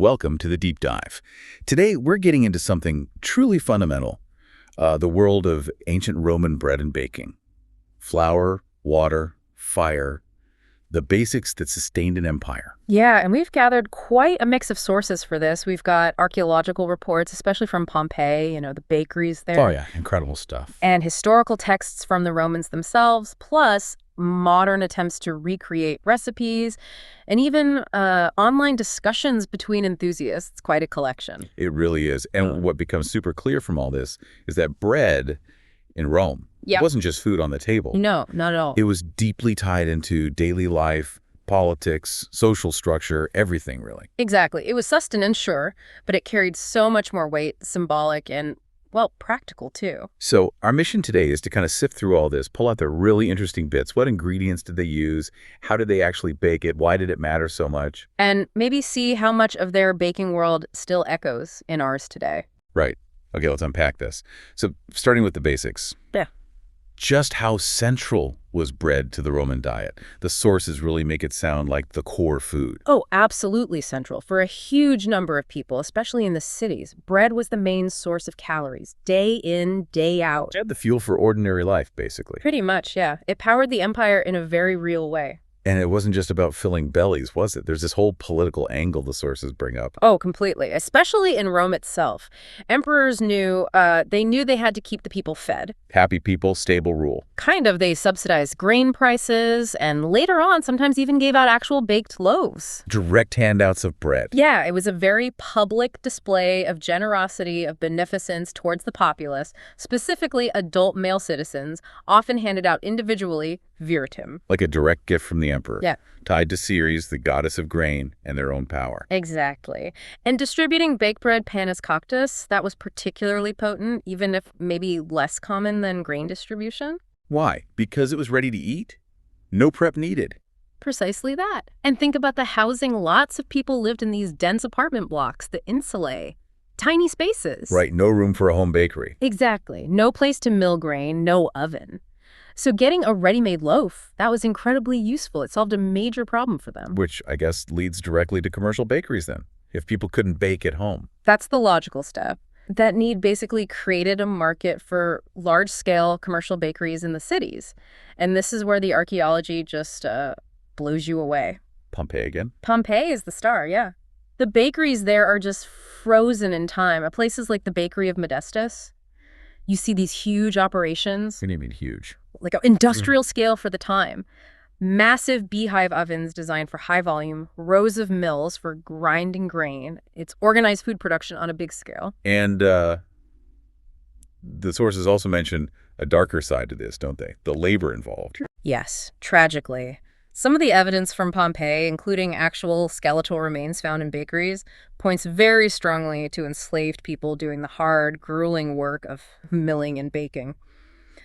welcome to the Deep Dive. Today, we're getting into something truly fundamental, the world of ancient Roman bread and baking. Flour, water, fire, the basics that sustained an empire. Yeah, and we've gathered quite a mix of sources for this. We've got archaeological reports, especially from Pompeii, the bakeries there. Oh yeah, incredible stuff. And historical texts from the Romans themselves, plus modern attempts to recreate recipes, and even online discussions between enthusiasts. Quite a collection. It really is. And what becomes super clear from all this is that bread in Rome wasn't just food on the table. No, not at all. It was deeply tied into daily life, politics, social structure, everything really. Exactly. It was sustenance, sure, but it carried so much more weight, symbolic, and, well, practical too. So our mission today is to kind of sift through all this, pull out the really interesting bits. What ingredients did they use? How did they actually bake it? Why did it matter so much? And maybe see how much of their baking world still echoes in ours today. Right. Okay, let's unpack this. So starting with the basics. Yeah. Just how central was bread to the Roman diet? The sources really make it sound like the core food. Oh, absolutely central. For a huge number of people, especially in the cities, bread was the main source of calories, day in, day out. It had the fuel for ordinary life, basically. Pretty much, yeah. It powered the empire in a very real way. And it wasn't just about filling bellies, was it? There's this whole political angle the sources bring up. Oh, completely. Especially in Rome itself. Emperors knew they had to keep the people fed. Happy people, stable rule. Kind of. They subsidized grain prices and later on sometimes even gave out actual baked loaves. Direct handouts of bread. Yeah, it was a very public display of generosity, of beneficence towards the populace, specifically adult male citizens, often handed out individually, viritim. Like a direct gift from the emperor. Yeah. Tied to Ceres, the goddess of grain, and their own power. Exactly. And distributing baked bread Panis Quadratus, that was particularly potent, even if maybe less common than grain distribution. Why? Because it was ready to eat? No prep needed. Precisely that. And think about the housing. Lots of people lived in these dense apartment blocks, the insulae. Tiny spaces. Right, no room for a home bakery. Exactly. No place to mill grain, no oven. So getting a ready-made loaf, that was incredibly useful. It solved a major problem for them. Which, I guess, leads directly to commercial bakeries then, if people couldn't bake at home. That's the logical step. That need basically created a market for large-scale commercial bakeries in the cities. And this is where the archaeology just blows you away. Pompeii again? Pompeii is the star, yeah. The bakeries there are just frozen in time. At places like the bakery of Modestus, you see these huge operations. What do you mean huge? Like an industrial scale for the time. Massive beehive ovens designed for high volume, rows of mills for grinding grain. It's organized food production on a big scale. And the sources also mention a darker side to this, don't they? The labor involved. Yes, tragically. Some of the evidence from Pompeii, including actual skeletal remains found in bakeries, points very strongly to enslaved people doing the hard, grueling work of milling and baking.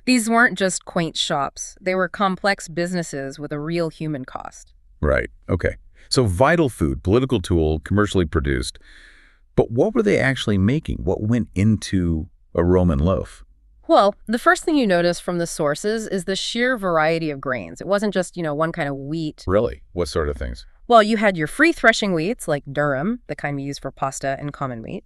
These weren't just quaint shops. They were complex businesses with a real human cost. Right. Okay. So vital food, political tool, commercially produced. But what were they actually making? What went into a Roman loaf? Well, the first thing you notice from the sources is the sheer variety of grains. It wasn't just, one kind of wheat. Really? What sort of things? Well, you had your free threshing wheats, like durum, the kind we use for pasta and common wheat,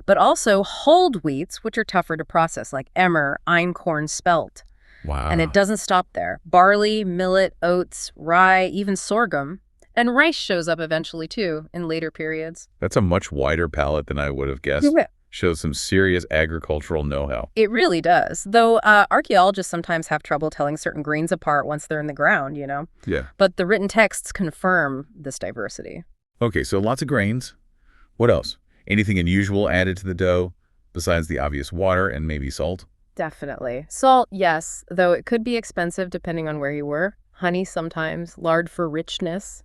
but also hulled wheats, which are tougher to process, like emmer, einkorn, spelt. Wow. And it doesn't stop there. Barley, millet, oats, rye, even sorghum. And rice shows up eventually, too, in later periods. That's a much wider palette than I would have guessed. Yeah. Shows some serious agricultural know-how. It really does. Though archaeologists sometimes have trouble telling certain grains apart once they're in the ground, Yeah. But the written texts confirm this diversity. Okay, so lots of grains. What else? Anything unusual added to the dough besides the obvious water and maybe salt? Definitely. Salt, yes, though it could be expensive depending on where you were. Honey sometimes, lard for richness.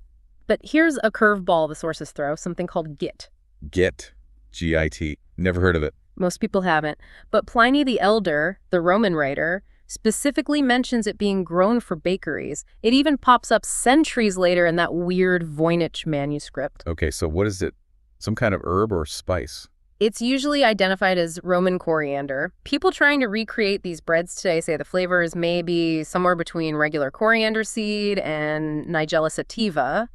But here's a curveball the sources throw, something called git. Git. G-I-T. Never heard of it. Most people haven't. But Pliny the Elder, the Roman writer, specifically mentions it being grown for bakeries. It even pops up centuries later in that weird Voynich manuscript. Okay, so what is it? Some kind of herb or spice? It's usually identified as Roman coriander. People trying to recreate these breads today say the flavor is maybe somewhere between regular coriander seed and Nigella sativa,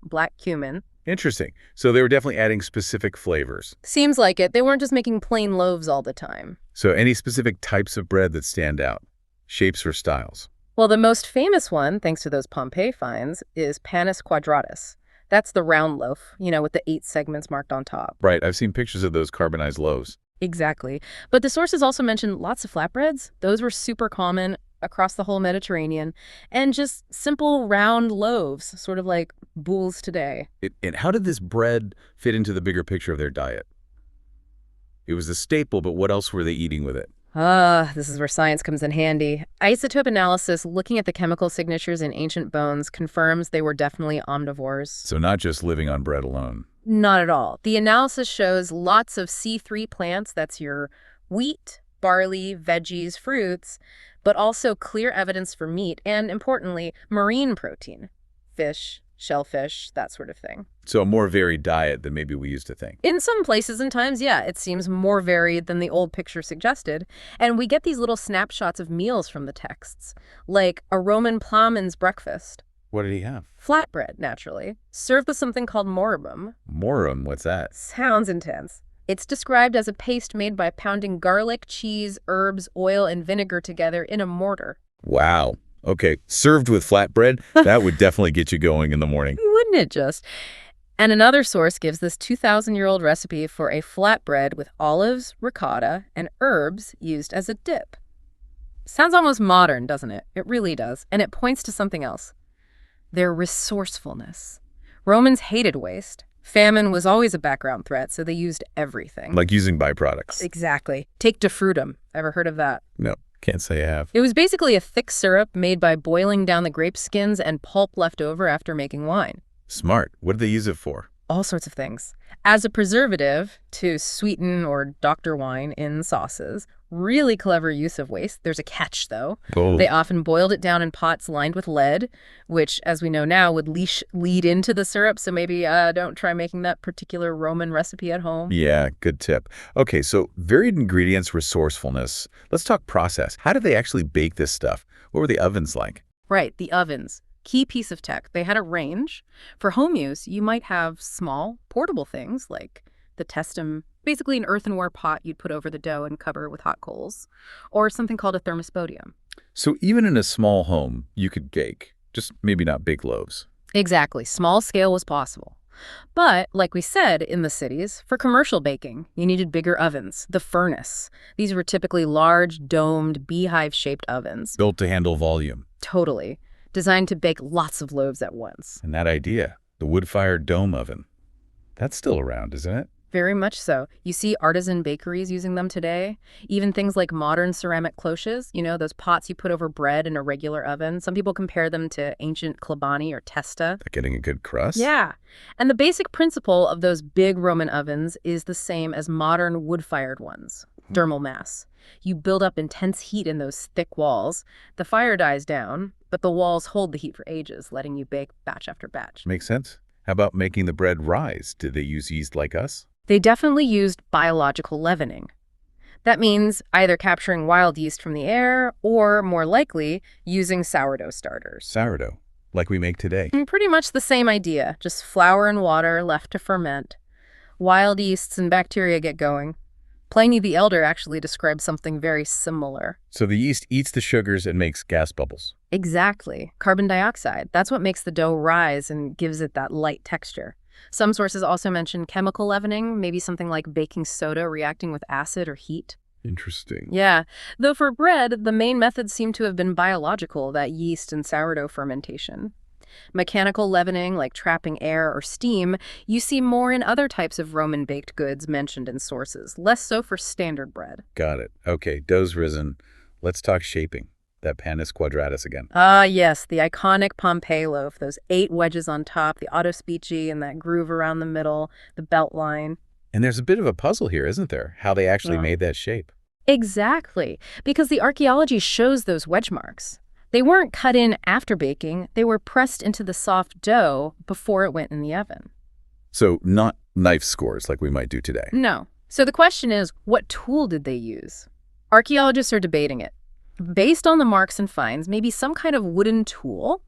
black cumin. Interesting. So they were definitely adding specific flavors. Seems like it. They weren't just making plain loaves all the time. So any specific types of bread that stand out? Shapes or styles? Well, the most famous one, thanks to those Pompeii finds, is Panis Quadratus. That's the round loaf, with the 8 segments marked on top. Right, I've seen pictures of those carbonized loaves. Exactly. But the sources also mention lots of flatbreads. Those were super common across the whole Mediterranean. And just simple round loaves, sort of like boules today. And how did this bread fit into the bigger picture of their diet? It was a staple, but what else were they eating with it? This is where science comes in handy. Isotope analysis, looking at the chemical signatures in ancient bones, confirms they were definitely omnivores. So not just living on bread alone. Not at all. The analysis shows lots of C3 plants, that's your wheat, barley, veggies, fruits, but also clear evidence for meat and, importantly, marine protein. Fish, shellfish, that sort of thing. So a more varied diet than maybe we used to think. In some places and times, yeah, it seems more varied than the old picture suggested. And we get these little snapshots of meals from the texts, like a Roman plowman's breakfast. What did he have? Flatbread, naturally, served with something called moribum. Morum, what's that? Sounds intense. It's described as a paste made by pounding garlic, cheese, herbs, oil, and vinegar together in a mortar. Wow. Okay, served with flatbread, that would definitely get you going in the morning. Wouldn't it just? And another source gives this 2,000-year-old recipe for a flatbread with olives, ricotta, and herbs used as a dip. Sounds almost modern, doesn't it? It really does. And it points to something else. Their resourcefulness. Romans hated waste. Famine was always a background threat, so they used everything. Like using byproducts. Exactly. Take defrutum. Ever heard of that? No, can't say I have. It was basically a thick syrup made by boiling down the grape skins and pulp left over after making wine. Smart. What did they use it for? All sorts of things. As a preservative to sweeten or doctor wine in sauces. Really clever use of waste. There's a catch, though. Oh. They often boiled it down in pots lined with lead, which, as we know now, would lead into the syrup. So maybe don't try making that particular Roman recipe at home. Yeah, good tip. Okay, so varied ingredients, resourcefulness. Let's talk process. How did they actually bake this stuff? What were the ovens like? Right, the ovens. Key piece of tech. They had a range. For home use, you might have small, portable things like the testum, basically an earthenware pot you'd put over the dough and cover with hot coals, or something called a thermospodium. So even in a small home, you could bake, just maybe not big loaves. Exactly. Small scale was possible. But, like we said, in the cities, for commercial baking, you needed bigger ovens, the furnace. These were typically large, domed, beehive-shaped ovens. Built to handle volume. Totally. Designed to bake lots of loaves at once. And that idea, the wood-fired dome oven, that's still around, isn't it? Very much so. You see artisan bakeries using them today. Even things like modern ceramic cloches, those pots you put over bread in a regular oven. Some people compare them to ancient klobani or testa. They're getting a good crust? Yeah. And the basic principle of those big Roman ovens is the same as modern wood-fired ones. Dermal mass. You build up intense heat in those thick walls. The fire dies down, but the walls hold the heat for ages, letting you bake batch after batch. Makes sense. How about making the bread rise? Did they use yeast like us? They definitely used biological leavening. That means either capturing wild yeast from the air or, more likely, using sourdough starters. Sourdough, like we make today. Pretty much the same idea, just flour and water left to ferment. Wild yeasts and bacteria get going. Pliny the Elder actually described something very similar. So the yeast eats the sugars and makes gas bubbles. Exactly. Carbon dioxide. That's what makes the dough rise and gives it that light texture. Some sources also mention chemical leavening, maybe something like baking soda reacting with acid or heat. Interesting. Yeah. Though for bread, the main methods seem to have been biological, that yeast and sourdough fermentation. Mechanical leavening, like trapping air or steam, you see more in other types of Roman baked goods mentioned in sources, less so for standard bread. Got it. Okay, dough's risen. Let's talk shaping. That Panis Quadratus again. Yes, the iconic Pompeii loaf, those 8 wedges on top, the autospici and that groove around the middle, the belt line. And there's a bit of a puzzle here, isn't there? How they actually made that shape. Exactly, because the archaeology shows those wedge marks. They weren't cut in after baking, they were pressed into the soft dough before it went in the oven. So not knife scores like we might do today. No. So the question is, what tool did they use? Archaeologists are debating it. Based on the marks and finds, maybe some kind of wooden tool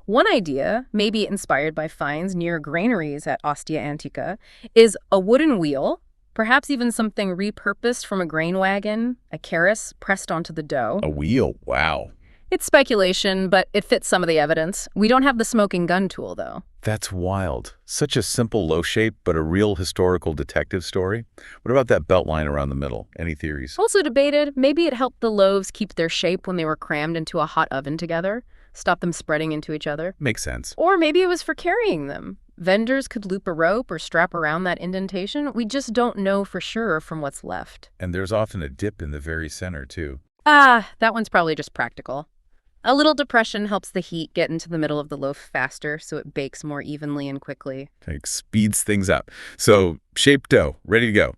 One idea, maybe inspired by finds near granaries at Ostia Antica, is a wooden wheel, perhaps even something repurposed from a grain wagon, a keris pressed onto the dough. A wheel, wow. It's speculation, but it fits some of the evidence. We don't have the smoking gun tool, though. That's wild. Such a simple loaf shape, but a real historical detective story. What about that belt line around the middle? Any theories? Also debated, maybe it helped the loaves keep their shape when they were crammed into a hot oven together, stop them spreading into each other. Makes sense. Or maybe it was for carrying them. Vendors could loop a rope or strap around that indentation. We just don't know for sure from what's left. And there's often a dip in the very center, too. That one's probably just practical. A little depression helps the heat get into the middle of the loaf faster so it bakes more evenly and quickly. Like speeds things up. So, shaped dough, ready to go.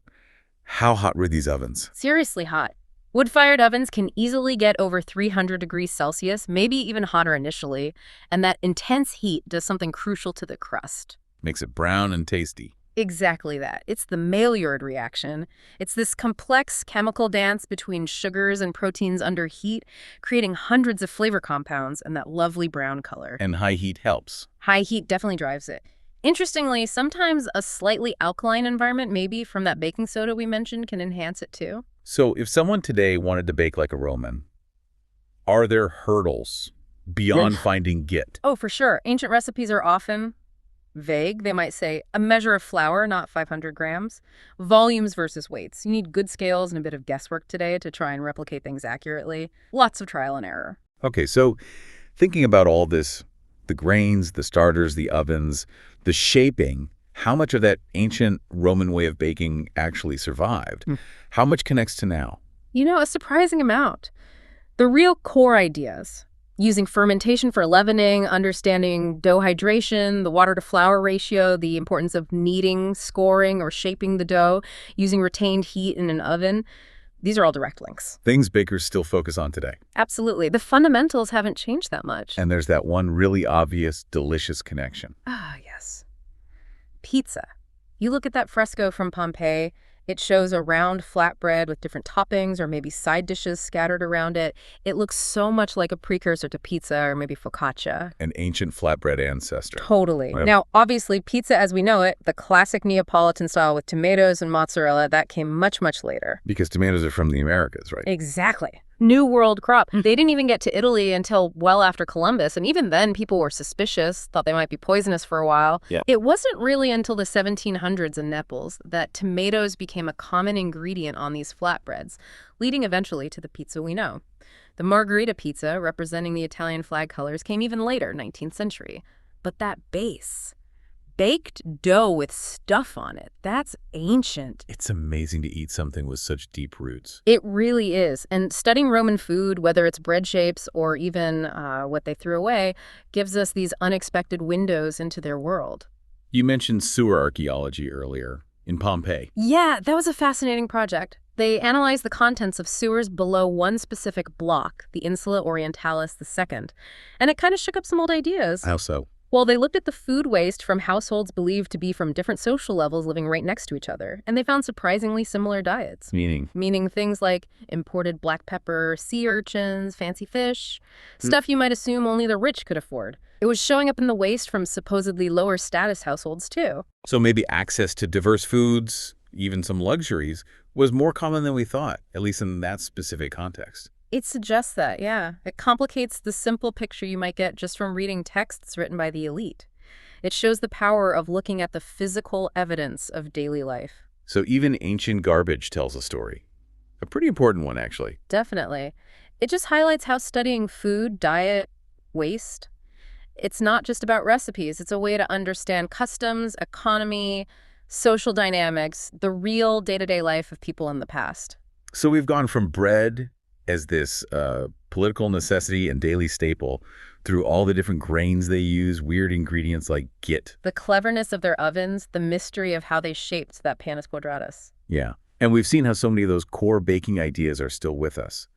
How hot were these ovens? Seriously hot. Wood-fired ovens can easily get over 300 degrees Celsius, maybe even hotter initially, and that intense heat does something crucial to the crust. Makes it brown and tasty. Exactly that. It's the Maillard reaction. It's this complex chemical dance between sugars and proteins under heat, creating hundreds of flavor compounds and that lovely brown color. And high heat helps. High heat definitely drives it. Interestingly, sometimes a slightly alkaline environment, maybe from that baking soda we mentioned, can enhance it too. So if someone today wanted to bake like a Roman, are there hurdles beyond finding git? Oh, for sure. Ancient recipes are often vague. They might say a measure of flour, not 500 grams. Volumes versus weights. You need good scales and a bit of guesswork today to try and replicate things accurately. Lots of trial and error. Okay, so thinking about all this, the grains, the starters, the ovens, the shaping, how much of that ancient Roman way of baking actually survived? How much connects to now? A surprising amount. The real core ideas, using fermentation for leavening, understanding dough hydration, the water-to-flour ratio, the importance of kneading, scoring, or shaping the dough, using retained heat in an oven. These are all direct links. Things bakers still focus on today. Absolutely. The fundamentals haven't changed that much. And there's that one really obvious, delicious connection. Yes. Pizza. You look at that fresco from Pompeii, it shows a round flatbread with different toppings or maybe side dishes scattered around it. It looks so much like a precursor to pizza or maybe focaccia. An ancient flatbread ancestor. Totally. Yep. Now, obviously, pizza as we know it, the classic Neapolitan style with tomatoes and mozzarella, that came much, much later. Because tomatoes are from the Americas, right? Exactly. New world crop. They didn't even get to Italy until well after Columbus, and even then people were suspicious, thought they might be poisonous for a while. Yeah. It wasn't really until the 1700s in Naples that tomatoes became a common ingredient on these flatbreads, leading eventually to the pizza we know. The margherita pizza, representing the Italian flag colors, came even later, 19th century. But that base, baked dough with stuff on it, that's ancient. It's amazing to eat something with such deep roots. It really is. And studying Roman food, whether it's bread shapes or even what they threw away, gives us these unexpected windows into their world. You mentioned sewer archaeology earlier in Pompeii. Yeah, that was a fascinating project. They analyzed the contents of sewers below one specific block, the Insula Orientalis II, and it kind of shook up some old ideas. How so? Well, they looked at the food waste from households believed to be from different social levels living right next to each other, and they found surprisingly similar diets. Meaning things like imported black pepper, sea urchins, fancy fish, stuff you might assume only the rich could afford. It was showing up in the waste from supposedly lower status households, too. So maybe access to diverse foods, even some luxuries, was more common than we thought, at least in that specific context. It suggests that, yeah. It complicates the simple picture you might get just from reading texts written by the elite. It shows the power of looking at the physical evidence of daily life. So even ancient garbage tells a story. A pretty important one, actually. Definitely. It just highlights how studying food, diet, waste, it's not just about recipes. It's a way to understand customs, economy, social dynamics, the real day-to-day life of people in the past. So we've gone from bread as this political necessity and daily staple through all the different grains they use, weird ingredients like git. The cleverness of their ovens, the mystery of how they shaped that Panis Quadratus. Yeah. And we've seen how so many of those core baking ideas are still with us,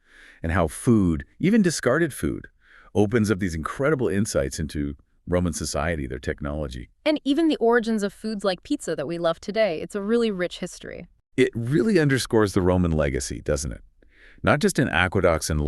and how food, even discarded food, opens up these incredible insights into Roman society, their technology. And even the origins of foods like pizza that we love today. It's a really rich history. It really underscores the Roman legacy, doesn't it? Not just in aqueducts and